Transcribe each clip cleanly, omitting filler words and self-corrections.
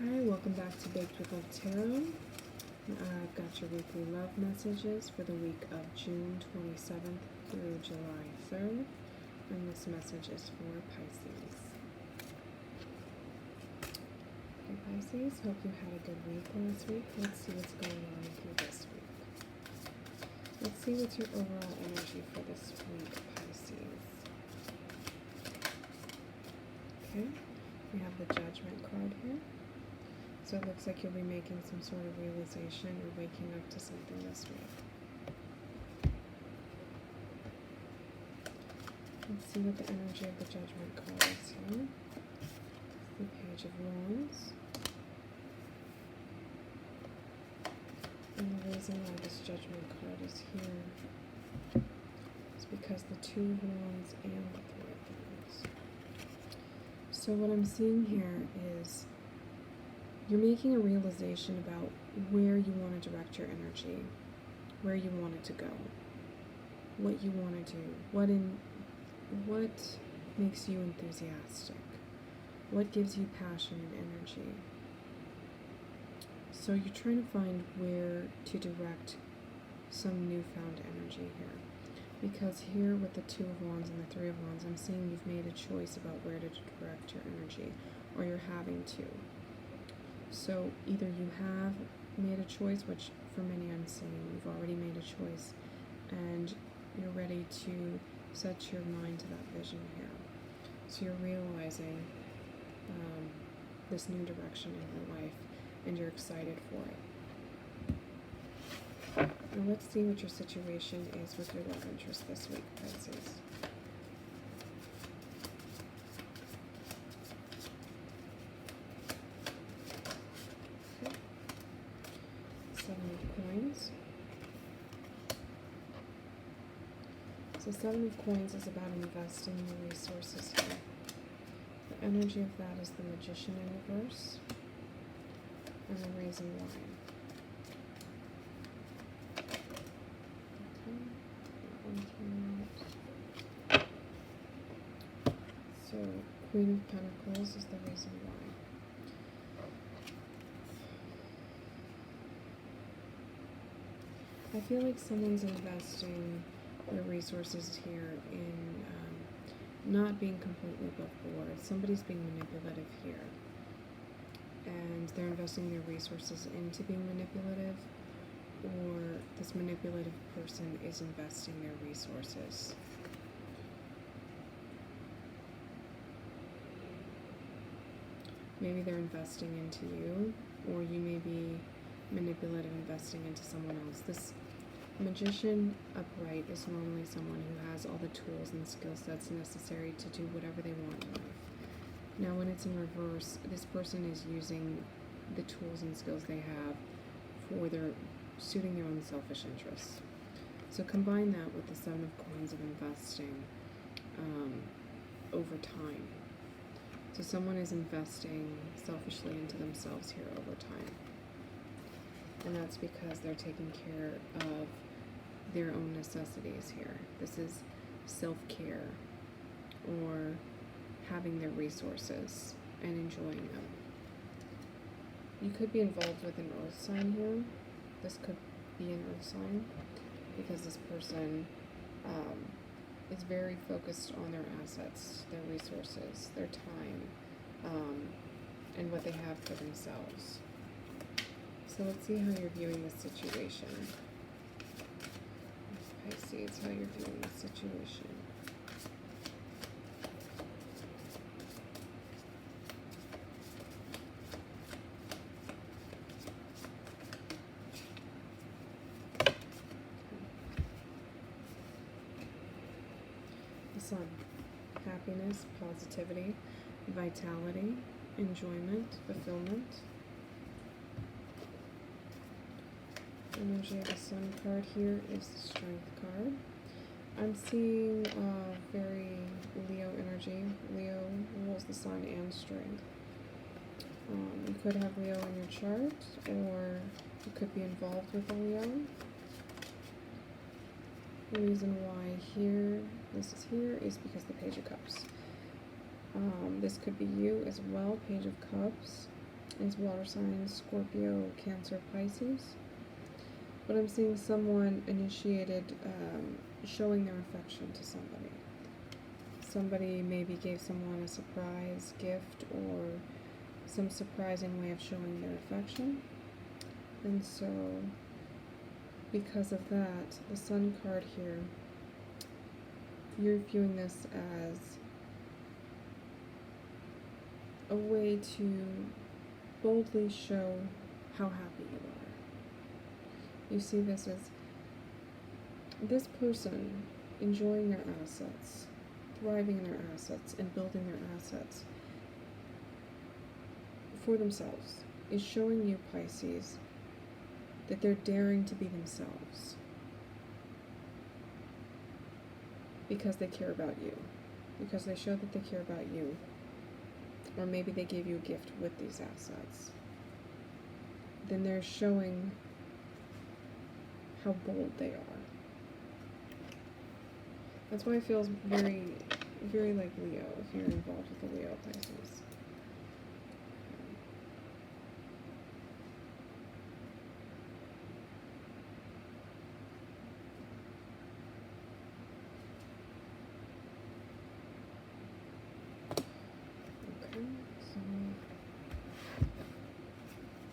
Hi, welcome back to Baked with Love Tarot. I've got your weekly love messages for the week of June 27th through July 3rd, and this message is for Pisces. Okay, Pisces, hope you had a good week last week. Let's see what's going on with you this week. Let's see what's your overall energy for this week, Pisces. Okay, we have the Judgment card here. So it looks like you'll be making some sort of realization or waking up to something this week. Let's see what the energy of the Judgment card is here. The Page of Wands. And the reason why this Judgment card is here is because the Two of Wands and the Three of Wands. So what I'm seeing here is you're making a realization about where you want to direct your energy, where you want it to go, what you want to do, what makes you enthusiastic, what gives you passion and energy. So you're trying to find where to direct some newfound energy here. Because here with the Two of Wands and the Three of Wands, I'm seeing you've made a choice about where to direct your energy, or you're having to. So either you have made a choice, which for many I'm saying you've already made a choice, and you're ready to set your mind to that vision here. So you're realizing this new direction in your life, and you're excited for it. Now let's see what your situation is with your love interest this week, Pisces. Seven of Coins. So Seven of Coins is about investing your resources here. The energy of that is the Magician in reverse, and the reason why. Okay, that one came out. So Queen of Pentacles is the reason why. I feel like someone's investing their resources here in not being completely above board. Somebody's being manipulative here. And they're investing their resources into being manipulative, or this manipulative person is investing their resources. Maybe they're investing into you, or you may be manipulative investing into someone else. This Magician upright is normally someone who has all the tools and skill sets necessary to do whatever they want in life. Now when it's in reverse, this person is using the tools and skills they have for suiting their own selfish interests. So combine that with the Seven of Coins of investing over time. So someone is investing selfishly into themselves here over time. And that's because they're taking care of their own necessities here. This is self-care, or having their resources and enjoying them. You could be involved with an earth sign here. This could be an earth sign, because this person is very focused on their assets, their resources, their time, and what they have for themselves. So let's see how you're viewing this situation. Pisces, how you're viewing this situation. The Sun. Happiness, positivity, vitality, enjoyment, fulfillment. Energy of the Sun card here is the Strength card. I'm seeing very Leo energy. Leo rules the Sun and Strength. You could have Leo in your chart, or you could be involved with a Leo. The reason why this is here is because the Page of Cups. This could be you as well, Page of Cups. is water signs, Scorpio, Cancer, Pisces. But I'm seeing someone initiated showing their affection to somebody. Somebody maybe gave someone a surprise gift or some surprising way of showing their affection. And so, because of that, the Sun card here, you're viewing this as a way to boldly show how happy you are. You see this as this person enjoying their assets, thriving in their assets, and building their assets for themselves, is showing you, Pisces, that they're daring to be themselves because they care about you, because they show that they care about you, or maybe they gave you a gift with these assets. Then they're showing how bold they are. That's why it feels very, very like Leo, if you're involved with the Leo, Pisces. Okay, so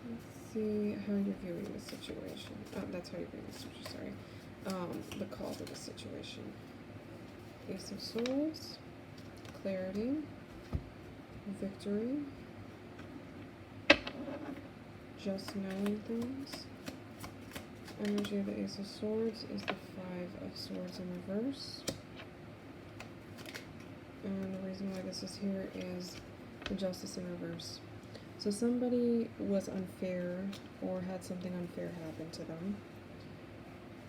let's see how you're viewing the situation. That's how you're viewing the situation, sorry. The cause of the situation. Ace of Swords, clarity, victory, just knowing things. Energy of the Ace of Swords is the Five of Swords in reverse. And the reason why this is here is the Justice in reverse. So somebody was unfair or had something unfair happen to them.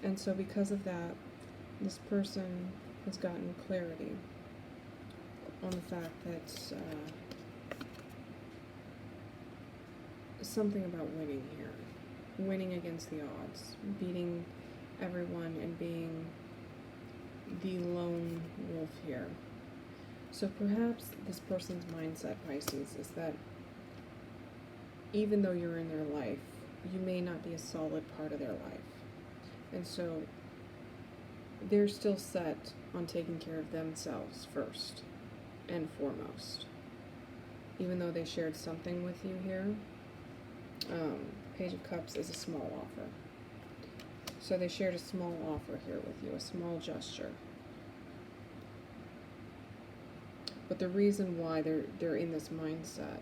And so because of that, this person has gotten clarity on the fact that something about winning here. Winning against the odds. Beating everyone and being the lone wolf here. So perhaps this person's mindset, Pisces, is that even though you're in their life, you may not be a solid part of their life. And so they're still set on taking care of themselves first and foremost. Even though they shared something with you here, Page of Cups is a small offer. So they shared a small offer here with you, a small gesture. But the reason why they're in this mindset,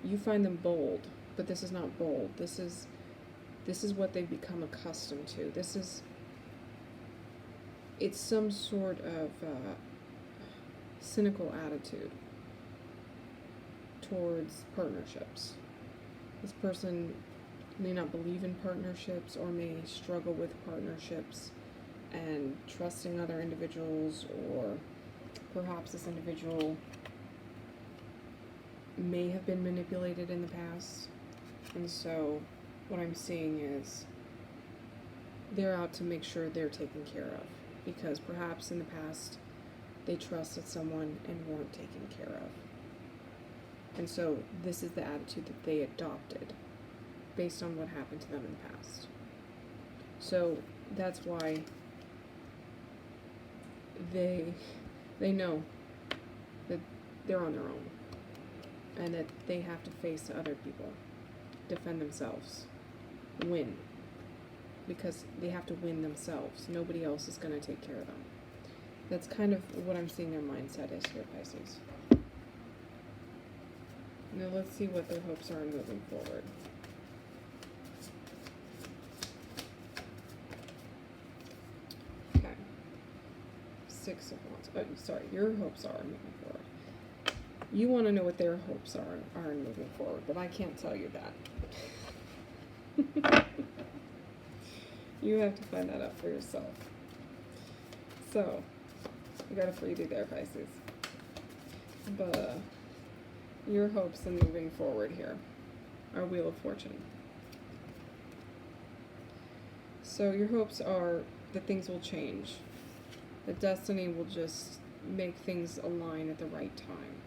you find them bold, but this is not bold. This is what they've become accustomed to. It's some sort of cynical attitude towards partnerships. This person may not believe in partnerships or may struggle with partnerships and trusting other individuals, or perhaps this individual may have been manipulated in the past. And so what I'm seeing is they're out to make sure they're taken care of, because perhaps in the past they trusted someone and weren't taken care of. And so this is the attitude that they adopted based on what happened to them in the past. So that's why they know that they're on their own and that they have to face other people, defend themselves, win, because they have to win themselves. Nobody else is going to take care of them. That's kind of what I'm seeing their mindset is here, Pisces. Now let's see what their hopes are moving forward. Okay. Six of Wands. Oh, sorry, your hopes are moving forward. You want to know what their hopes are moving forward, but I can't tell you that. You have to find that out for yourself. So, I got a freebie there, Pisces. But your hopes in moving forward here are Wheel of Fortune. So your hopes are that things will change. That destiny will just make things align at the right time.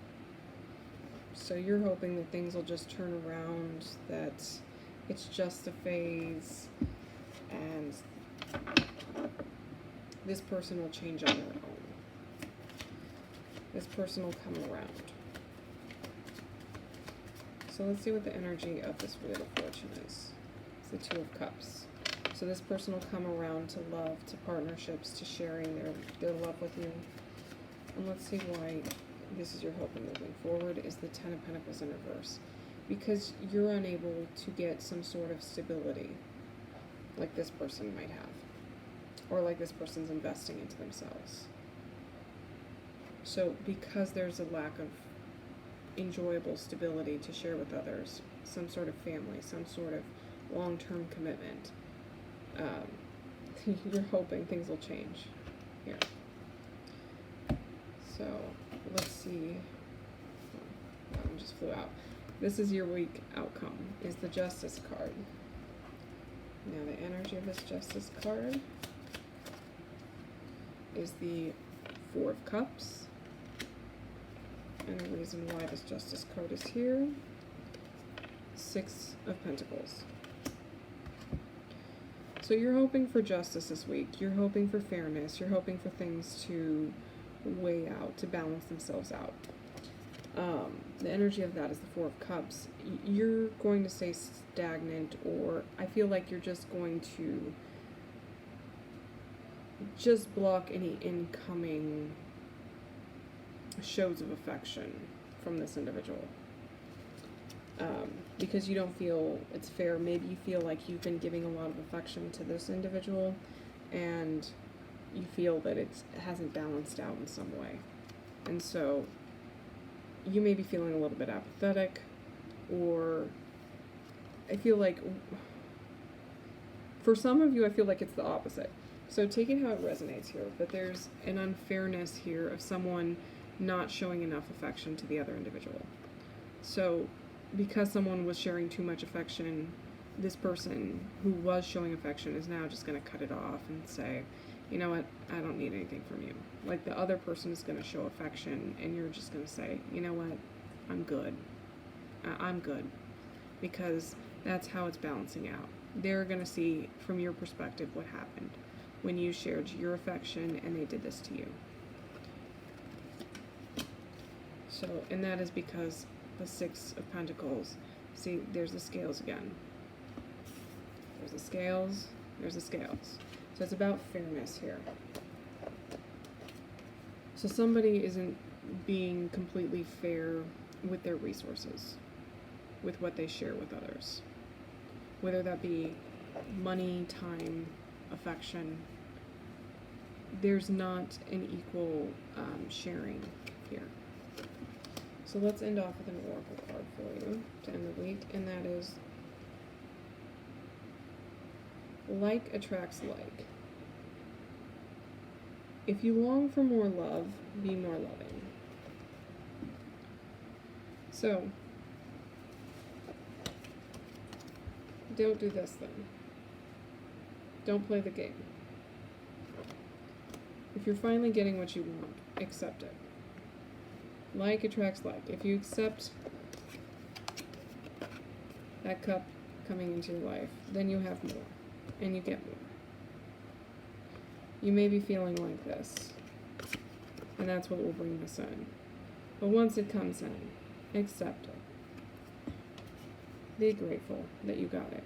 So you're hoping that things will just turn around, that it's just a phase, and this person will change on their own. This person will come around. So let's see what the energy of this Wheel of Fortune is. It's the Two of Cups. So this person will come around to love, to partnerships, to sharing their love with you. And let's see why this is your hope in moving forward, is the Ten of Pentacles in reverse. Because you're unable to get some sort of stability like this person might have. Or like this person's investing into themselves. So because there's a lack of enjoyable stability to share with others, some sort of family, some sort of long-term commitment, you're hoping things will change here. So let's see. Oh, that one just flew out. This is your week outcome, is the Justice card. Now the energy of this Justice card is the Four of Cups. And the reason why this Justice card is here, Six of Pentacles. So you're hoping for justice this week. You're hoping for fairness. You're hoping for things to weigh out, to balance themselves out. The energy of that is the Four of Cups. You're going to stay stagnant, or I feel like you're just going to just block any incoming shows of affection from this individual. Because you don't feel it's fair. Maybe you feel like you've been giving a lot of affection to this individual and you feel that it hasn't balanced out in some way. And so you may be feeling a little bit apathetic, or I feel like for some of you, I feel like it's the opposite. So take it how it resonates here, but there's an unfairness here of someone not showing enough affection to the other individual. So because someone was sharing too much affection, this person who was showing affection is now just going to cut it off and say, you know what, I don't need anything from you. Like the other person is going to show affection and you're just going to say, you know what, I'm good. I'm good. Because that's how it's balancing out. They're going to see from your perspective what happened when you shared your affection and they did this to you. So, and that is because the Six of Pentacles, see, there's the scales again. There's the scales, there's the scales. So it's about fairness here. So somebody isn't being completely fair with their resources, with what they share with others. Whether that be money, time, affection, there's not an equal sharing here. So let's end off with an oracle card for you to end the week, and that is like attracts like. If you long for more love, be more loving. So, don't do this then. Don't play the game. If you're finally getting what you want, accept it. Like attracts like. If you accept that cup coming into your life, then you have more, and you get more. You may be feeling like this, and that's what will bring this in. But once it comes in, accept it. Be grateful that you got it.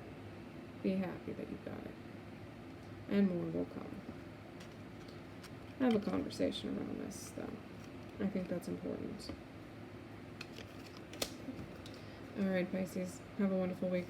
Be happy that you got it. And more will come. Have a conversation around this, though. I think that's important. All right, Pisces. Have a wonderful week.